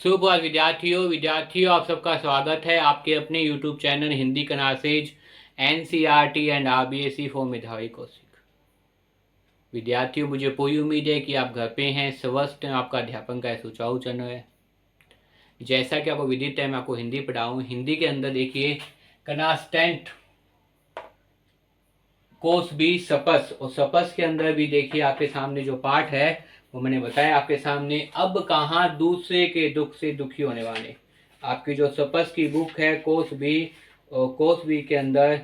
सुप्रभात विद्यार्थियों आप सबका स्वागत है आपके अपने YouTube channel Hindi classes NCERT and RBSE for मेधावी कौशिक। विद्यार्थियों, मुझे पूरी उम्मीद है कि आप घर पे हैं, स्वस्थ हैं, आपका अध्यापन का सुचारू चल रहा है। जैसा कि आपको विदित है, मैं आपको हिंदी पढ़ाऊँ। हिंदी के अंदर देखिए क्लास 10 कोर्स बी सपस, और सपस के अंदर भी देखिए आपके सामने जो पाठ है वो मैंने बताया आपके सामने। अब कहाँ दूसरे के दुख से दुखी होने वाले। आपकी जो सपस की बुक है कोर्स बी के अंदर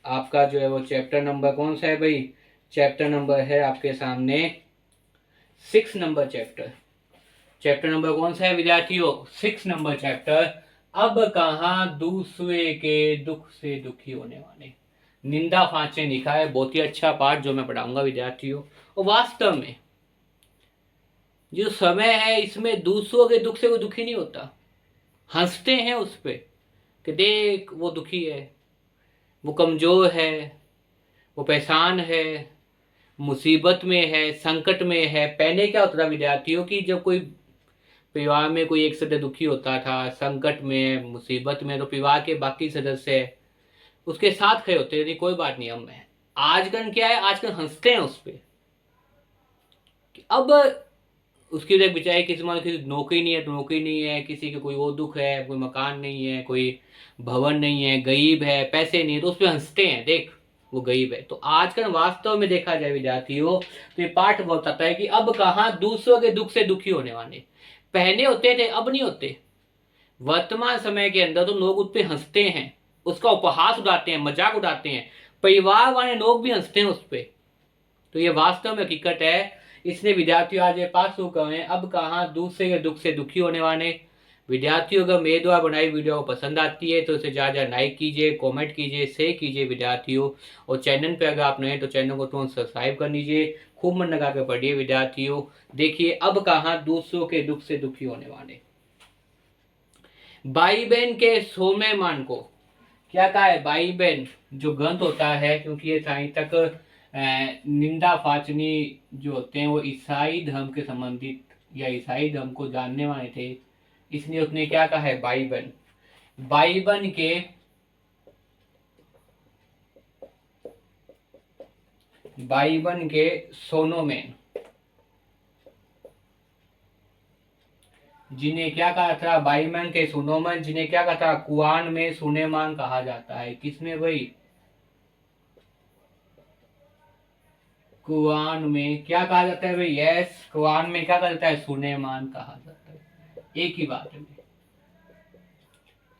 आपका जो है वो चैप्टर नंबर कौन सा है भाई? चैप्टर नंबर है आपके सामने 6 नंबर चैप्टर। चैप्टर नंबर कौन सा है विद्यार्थियों? 6 नंबर चैप्टर। अब कहाँ दूसरे के दुख से दुखी होने वाले। निंदा फांचे लिखा है। बहुत ही अच्छा पाठ जो मैं पढ़ाऊंगा विद्यार्थियों। और वास्तव में जो समय है इसमें दूसरों के दुख से कोई दुखी नहीं होता। हंसते हैं उस पे कि देख वो दुखी है, वो कमजोर है, वो परेशान है, मुसीबत में है, संकट में है। पहले क्या होता था विद्यार्थियों की, जब कोई परिवार में कोई एक सदस्य दुखी होता था, संकट में मुसीबत में, तो परिवार के बाकी सदस्य उसके साथ खड़े होते थे, कोई बात नहीं हम है। आजकल क्या है, आजकल हंसते हैं उस पर। अब उसकी देख बेचारे किसी नौकरी नहीं है तो नौकरी नहीं है, किसी के कोई वो दुख है, कोई मकान नहीं है, कोई भवन नहीं है, गरीब है, पैसे नहीं है, तो उस पर हंसते हैं, देख वो गरीब है। तो आजकल वास्तव में देखा जाए विद्यार्थियों तो ये पाठ बताता है कि अब कहाँ दूसरों के दुख से दुखी होने वाले। पहले होते थे, अब नहीं होते। वर्तमान समय के अंदर तो लोग उस पर हंसते हैं, उसका उपहास उड़ाते हैं, मजाक उड़ाते हैं, परिवार वाले लोग भी हंसते हैं उस पर। तो ये वास्तव में हकीकत है। इसलिए विद्यार्थियों आज ये पाठ शुरू कर रहे हैं, अब कहाँ दूसरे के दुख से दुखी होने वाले। विद्यार्थियों अगर मेरे द्वारा बनाई वीडियो को पसंद आती है तो इसे ज़्यादा लाइक कीजिए, कमेंट कीजिए, शेयर कीजिए विद्यार्थियों। और चैनल पे अगर आप नए हैं तो चैनल को तुरंत सब्सक्राइब कर लीजिए। खूब मन लगा कर पढ़िए विद्यार्थियों। देखिए अब कहाँ दूसरों के दुख से दुखी होने वाले। भाई बहन के सोमे मान को क्या कहा है? भाई बहन जो ग्रंथ होता है, क्योंकि ये साइंस तक निंदा फाचनी जो होते हैं वो ईसाई धर्म के संबंधित या ईसाई धर्म को जानने वाले थे, इसलिए उसने क्या कहा है? बाइबल। बाइबल के सोनोमैन जिन्हें क्या कहा था? बाइबल के सोनोमैन जिन्हें क्या कहा था? कुरान में सुलेमान कहा जाता है। किसमें भाई? कुरान में क्या कहा जाता है भाई? यस, कुरान में क्या कहा जाता है? सुलेमान कहा जाता है। एक ही बात है,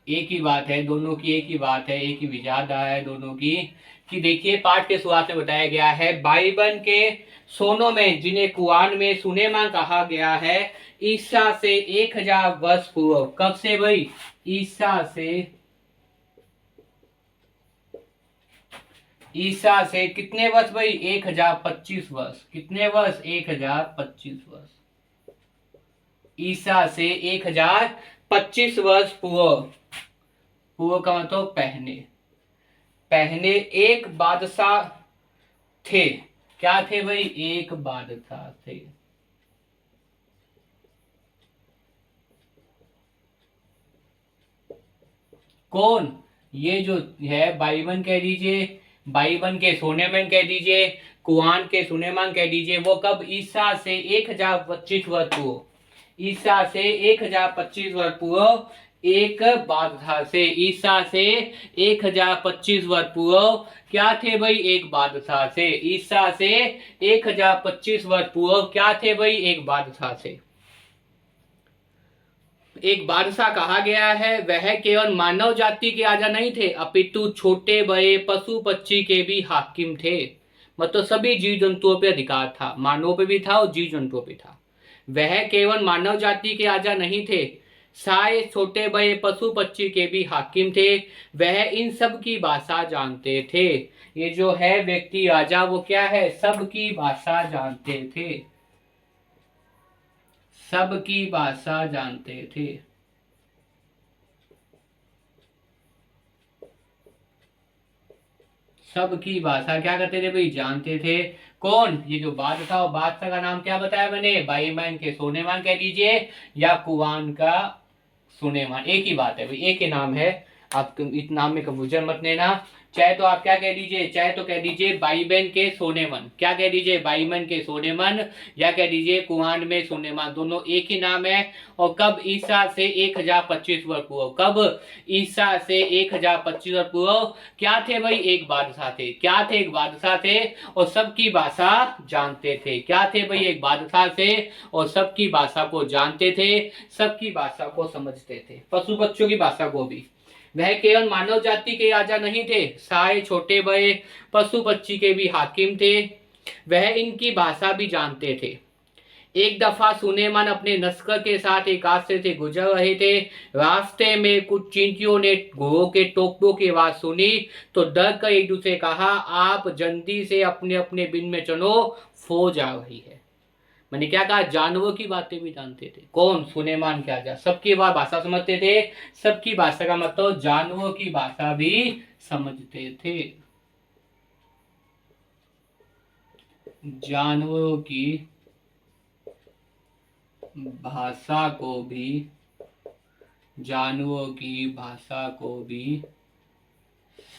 एक ही बात है, दोनों की एक ही बात है, एक ही विचारधारा है दोनों की। कि देखिए पाठ के शुरुआत में बताया गया है बाइबल के सोनों में जिन्हें कुरान में सुलेमान कहा गया है, ईसा से 1000 वर्ष पूर्व। कब से भाई? ईसा से कितने वर्ष भाई? 1025 वर्ष। कितने वर्ष? 1025 वर्ष। ईसा से 1025 वर्ष पूर्व। पूर्व का मतलब पहले एक बादशाह थे। क्या थे भाई? एक बादशाह थे। कौन? ये जो है बाइबल कह दीजिए, बाइबल के सोलेमान कह दीजिए, कुरान के सुलेमान कह दीजिए। वो कब? ईसा से 1025 वर्ष पूर्व। ईसा से 1025 वर्ष पूर्व एक बादशाह से। ईसा से 1025 वर्ष पूर्व क्या थे भाई? एक बादशाह से। ईसा से 1025 वर्ष पूर्व क्या थे भाई? एक बादशाह से। एक बादशाह कहा गया है, वह केवल मानव जाति के राजा नहीं थे अपितु छोटे बड़े पशु पक्षी के भी हाकिम थे। मतलब सभी जीव जंतुओं पे अधिकार था, मानवों पे भी था और जीव जंतुओं पे था। वह केवल मानव जाति के राजा नहीं थे, सारे छोटे बड़े पशु पक्षी के भी हाकिम थे। वह इन सब की भाषा जानते थे। ये जो है व्यक्ति राजा वो क्या है? सबकी भाषा जानते थे, सबकी भाषा जानते थे। सबकी भाषा क्या करते थे भाई? जानते थे। कौन? ये जो बादशाह था, और बादशाह का नाम क्या बताया मैंने? बाइबल के सोलेमान कह दीजिए या कुरान का सुनेमान, एक ही बात है भाई, एक ही नाम है। आप इस नाम में कंफ्यूजन मत लेना। चाहे तो आप क्या कह दीजिए, चाहे तो कह दीजिए भाई बहन के सोनेमन, क्या कह दीजिए, भाई बहन के सोनेमन, या कह दीजिए कुआन में सोनेमान, दोनों एक ही नाम है। और कब, ईसा से 1025 वर्ष पूर्व, कब, ईसा से 1025 वर्ष पूर्व क्या थे भाई, एक बादशाह थे। क्या थे, एक बादशाह थे और सबकी भाषा जानते थे। क्या थे भाई, एक बादशाह थे और सबकी भाषा को जानते थे, सबकी भाषा को समझते थे, पशु पक्षियों की भाषा को भी। वह केवल मानव जाति के राजा नहीं थे, सारे छोटे बड़े पशु पक्षी के भी हाकिम थे। वह इनकी भाषा भी जानते थे। एक दफा सुलेमान अपने नस्कर के साथ एक रास्ते से गुजर रहे थे। रास्ते में कुछ चींटियों ने घोड़ों के टोपों की आवाज सुनी तो डर कर एक दूसरे कहा, आप जल्दी से अपने अपने बिन में चलो, फौज आ रही है। मैंने क्या कहा, जानवरों की बातें भी जानते थे। कौन, सुलेमान क्या जा, सबकी बात भाषा समझते थे। सबकी भाषा का मतलब जानवरों की भाषा भी समझते थे। जानवरों की भाषा को भी, जानवरों की भाषा को भी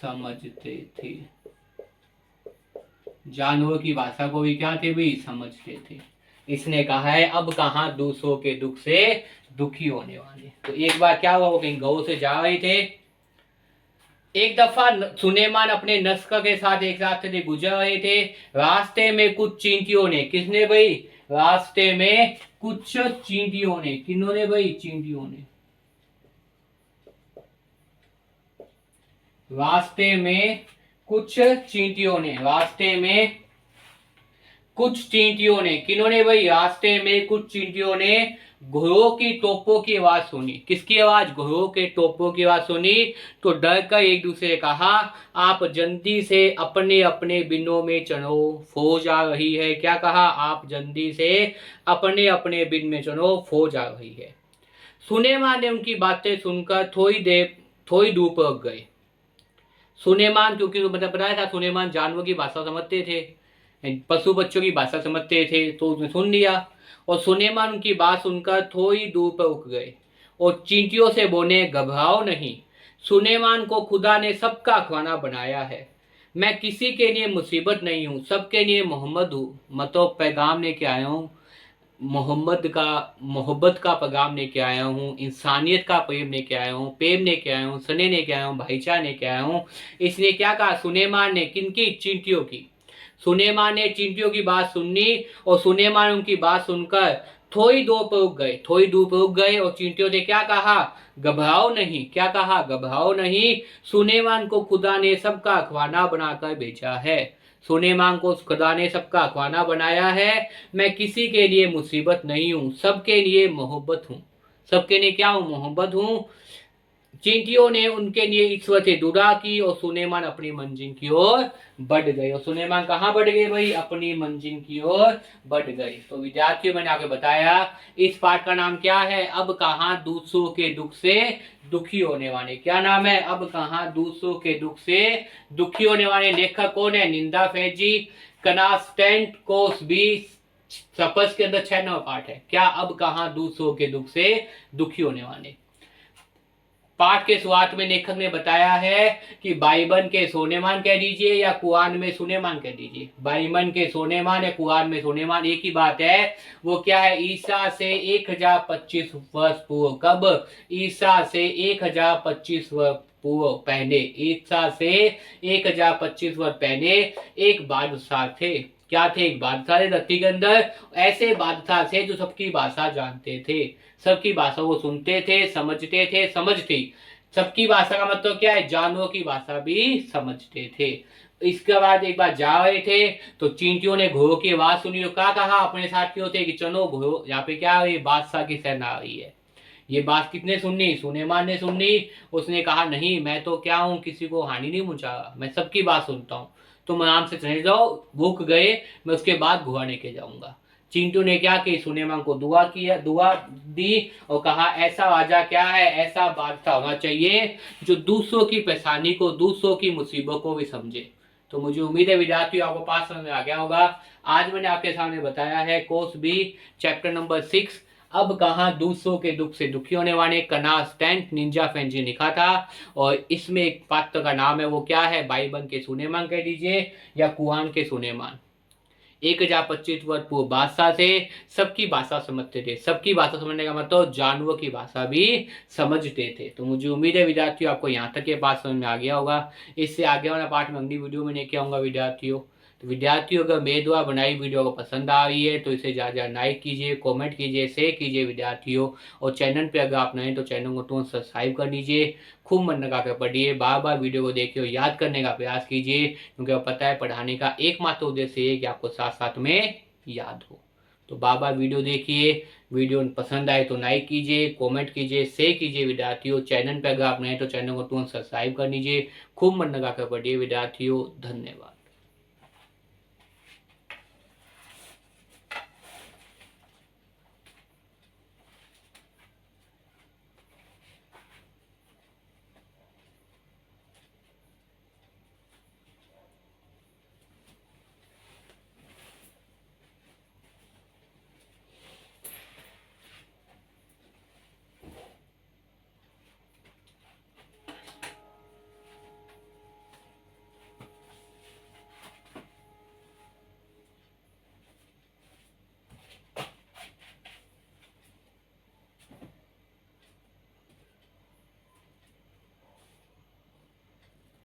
समझते थे। जानवरों की भाषा को भी क्या थे भी, समझते थे। इसने कहा है अब कहां दूसरों के दुख से दुखी होने वाले। तो एक बार क्या हुआ, वो कहीं गौ से जा रहे थे। एक दफा सुलेमान अपने नस्कर के साथ एक रास्ते से गुजर रहे थे। रास्ते में कुछ चींटियों ने, किसने भाई, रास्ते में कुछ चींटियों ने, किन्होंने भाई, चींटियों ने, रास्ते में कुछ चींटियों ने, रास्ते में कुछ चींटियों ने, किन्होंने भाई, रास्ते में कुछ चींटियों ने घोड़ों की टोपों की आवाज सुनी। किसकी आवाज, घोड़ों के टोपों की आवाज सुनी तो डर कर एक दूसरे कहा, आप जल्दी से अपने अपने बिनों में चलो, फौज आ रही है। क्या कहा, आप जल्दी से अपने अपने बिन में चलो, फौज आ रही है। सुलेमान ने उनकी बातें सुनकर थोड़ी दूर पहुंच गए। सुलेमान, क्योंकि मतलब बताया था, सुलेमान जानवरों की भाषा समझते थे, पशु बच्चों की भाषा समझते थे, तो उसने सुन लिया। और सुलेमान उनकी बात सुनकर थोड़ी दूर पर उठ गए और चींटियों से बोले, घबराओ नहीं, सुलेमान को खुदा ने सबका खाना बनाया है। मैं किसी के लिए मुसीबत नहीं हूँ, सबके लिए मोहम्मद हूँ, मतलब पैगाम लेके आया हूँ, मोहब्बत का पैगाम लेके आया हूँ, इंसानियत का प्रेम लेके आया हूँ, प्रेम लेके आया हूँ, स्नेह लेके आया हूँ, भाईचारा लेके आया हूँ। इसलिए क्या कहा सुलेमान ने, किनकी, चींटियों की। सुलेमान ने चींटियों की बात सुननी और सुलेमान उनकी बात सुनकर थोड़ी दूर पर रुक गए, थोड़ी दूर पर रुक गए और चींटियों ने क्या कहा, घबराओ नहीं। क्या कहा, घबराओ नहीं, सुलेमान को खुदा ने सबका खाना बनाकर भेजा है। सुलेमान को खुदा ने सबका खाना बनाया है। मैं किसी के लिए मुसीबत नहीं हूँ, सबके लिए मोहब्बत हूँ, सबके लिए क्या हूँ, मोहब्बत हूँ। चींटियों ने उनके लिए ईश्वर से दुआ की और सुलेमान अपनी मंजिल की ओर बढ़ गए। और सुलेमान कहाँ बढ़ गए भाई, अपनी मंजिल की ओर बढ़ गए। तो विद्यार्थियों, मैंने आगे बताया इस पाठ का नाम क्या है, अब कहां दूसरों के दुख से दुखी होने वाले। क्या नाम है, अब कहां दूसरों के दुख से दुखी होने वाले। लेखक कौन है, निंदा फैजी, कनास्टेंट कोस बी। सपस के अंदर 6 नंबर पाठ है, क्या, अब कहां दूसरों के दुख से दुखी होने वाले। पाठ के शुरुआत में लेखक ने बताया है कि बाइबल के सोनेमान कह दीजिए या कुरान में सुलेमान कह दीजिए। बाइबल के सोनेमान या कुरान में सोनेमान एक ही बात है। वो क्या है, ईसा से 1025 वर्ष पूर्व। कब, ईसा से 1025 वर्ष पूर्व पहले, ईसा से 1025 वर्ष पहले एक बादशाह थे। क्या थे, एक बादशाह थे धरती के अंदर। ऐसे बादशाह थे जो सबकी भाषा जानते थे, सबकी भाषा को सुनते थे, समझते थे, समझते। सबकी भाषा का मतलब क्या है, जानवरों की भाषा भी समझते थे। इसके बाद एक बार जा रहे थे तो चींटियों ने घोड़ों की आवाज सुनी और क्या कहा अपने साथियों से कि चलो घोड़ों, यहाँ पे क्या है, बादशाह की सेना आ रही है। ये बात किसने सुननी, सुलेमान ने सुननी। उसने कहा नहीं, मैं तो क्या हूँ, किसी को हानि नहीं पहुंचा, मैं सबकी बात सुनता हूँ, तुम आराम से चले जाओ। रुक गए, मैं उसके बाद घोड़ा लेके जाऊंगा। चिंटू ने क्या की, सुलेमान को दुआ किया, दुआ दी और कहा ऐसा राजा क्या है, ऐसा बादशाह होना चाहिए जो दूसरों की परेशानी को, दूसरों की मुसीबत को भी समझे। तो मुझे उम्मीद है विद्यार्थियों आपको पास समझ में आ गया होगा। आज मैंने आपके सामने बताया है कोर्स बी चैप्टर नंबर 6 अब कहाँ दूसरों के दुख से दुखी होने वाले, कनास टेंट निंजा फैंजी लिखा था। और इसमें एक पात्र का नाम है, वो क्या है, बाइबल के सुलेमान कह दीजिए या कुरान के सुलेमान। 1025 वर्ष पूर्व बादशाह थे, सबकी भाषा समझते थे। सबकी भाषा समझने का मतलब जानवर की भाषा भी समझते थे। तो मुझे उम्मीद है विद्यार्थियों आपको यहाँ तक के बात समझ में आ गया होगा। इससे आगे वाला पार्ट में अगली वीडियो में लेके आऊंगा विद्यार्थियों। तो विद्यार्थियों अगर मेरे द्वारा बनाई वीडियो को पसंद आ रही है तो इसे ज़्यादा लाइक कीजिए, कमेंट कीजिए, शेयर कीजिए विद्यार्थियों। और चैनल पे अगर आप नए हैं तो चैनल को तुरंत सब्सक्राइब कर लीजिए। खूब मन लगा कर पढ़िए, बार बार वीडियो को देखिए और याद करने का प्रयास कीजिए, क्योंकि आपको पता है पढ़ाने का एकमात्र उद्देश्य ये है कि आपको साथ साथ में याद हो। तो बार बार वीडियो देखिए। वीडियो पसंद आए तो लाइक कीजिए, कमेंट कीजिए, शेयर कीजिए विद्यार्थियों। चैनल पर अगर आप नए हैं तो चैनल को तुरंत सब्सक्राइब कर लीजिए। खूब मन लगा कर पढ़िए विद्यार्थियों। धन्यवाद।